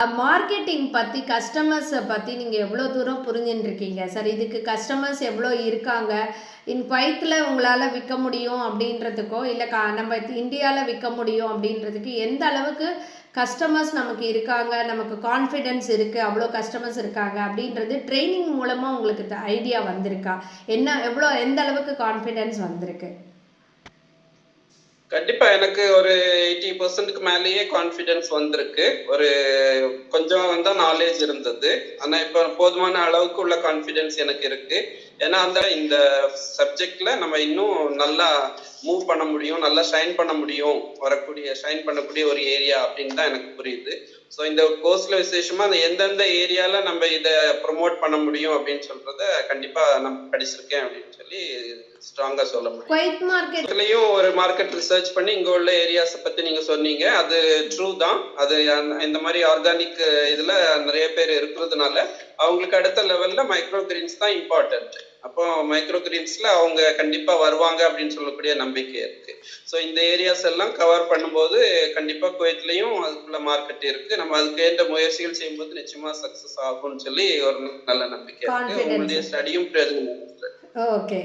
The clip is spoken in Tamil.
மார்க்கெட்டிங் பத்தி, கஸ்டமர்ஸ பத்தி நீங்க எவ்வளோ தூரம் புரிஞ்சுன்னு இருக்கீங்க? சார் இதுக்கு கஸ்டமர்ஸ் எவ்வளோ இருக்காங்க? குவைத்ல உங்களால விக்க முடியும் அப்படின்றதுக்கோ, இல்ல நம்ம இந்தியால விக்க முடியும் அப்படின்றதுக்கு எந்த அளவுக்கு கஸ்டமர்ஸ் நமக்கு இருக்காங்க, நமக்கு கான்ஃபிடன்ஸ் இருக்கு, அவ்வளோ கஸ்டமர்ஸ் இருக்காங்க அப்படின்றது ட்ரெய்னிங் மூலமா உங்களுக்கு ஐடியா வந்திருக்கா? எந்த அளவுக்கு கான்ஃபிடன்ஸ் வந்திருக்கு? கண்டிப்பா எனக்கு ஒரு 80% மேலேயே கான்ஃபிடன்ஸ் வந்திருக்கு. ஒரு கொஞ்சம் தான் நாலேஜ் இருந்தது. ஆனா இப்ப போதுமான அளவுக்கு உள்ள கான்ஃபிடன்ஸ் எனக்கு இருக்கு. ஏன்னா இந்த சப்ஜெக்ட்ல நம்ம இன்னும் நல்லா மூவ் பண்ண முடியும், நல்லா ஷைன் பண்ணக்கூடிய ஒரு ஏரியா அப்படின்னு தான் எனக்கு புரியுது. ஸோ இந்த கோர்ஸ்ல விசேஷமா அந்த எந்தெந்த ஏரியால நம்ம இதை ப்ரொமோட் பண்ண முடியும் அப்படின்னு சொல்றத கண்டிப்பா நான் படிச்சிருக்கேன் அப்படின்னு சொல்லி ஸ்ட்ராங்கா சொல்ல முடியும். குவைத் மார்க்கெட்லயும் ஒரு மார்க்கெட் ரிசர்ச் பண்ணி இங்க உள்ள ஏரியாஸ் பத்தி நீங்க சொன்னீங்க. அது ட்ரூ தான். அது இந்த மாதிரி ஆர்கானிக் இதுல நிறைய பேர் இருக்கிறதுனால அவங்களுக்கு அடுத்த லெவல்ல மைக்ரோ கிரீன்ஸ் தான் இம்பார்ட்டன்ட். அப்போ மைக்ரோ கிரீன்ஸ்ல அவங்க கண்டிப்பா வருவாங்க அப்படின்னு சொல்லக்கூடிய நம்பிக்கை இருக்கு. ஸோ இந்த ஏரியாஸ் எல்லாம் கவர் பண்ணும்போது கண்டிப்பா குவைத்லயும் அதுக்குள்ள மார்க்கெட் இருக்கு. நம்ம அதுக்கு ஏற்ற முயற்சிகள் செய்யும்போது நிச்சயமா சக்சஸ் ஆகும்னு சொல்லி ஒரு நல்ல நம்பிக்கை இருக்கு. உங்களுடைய ஸ்டடியும் ஓகே.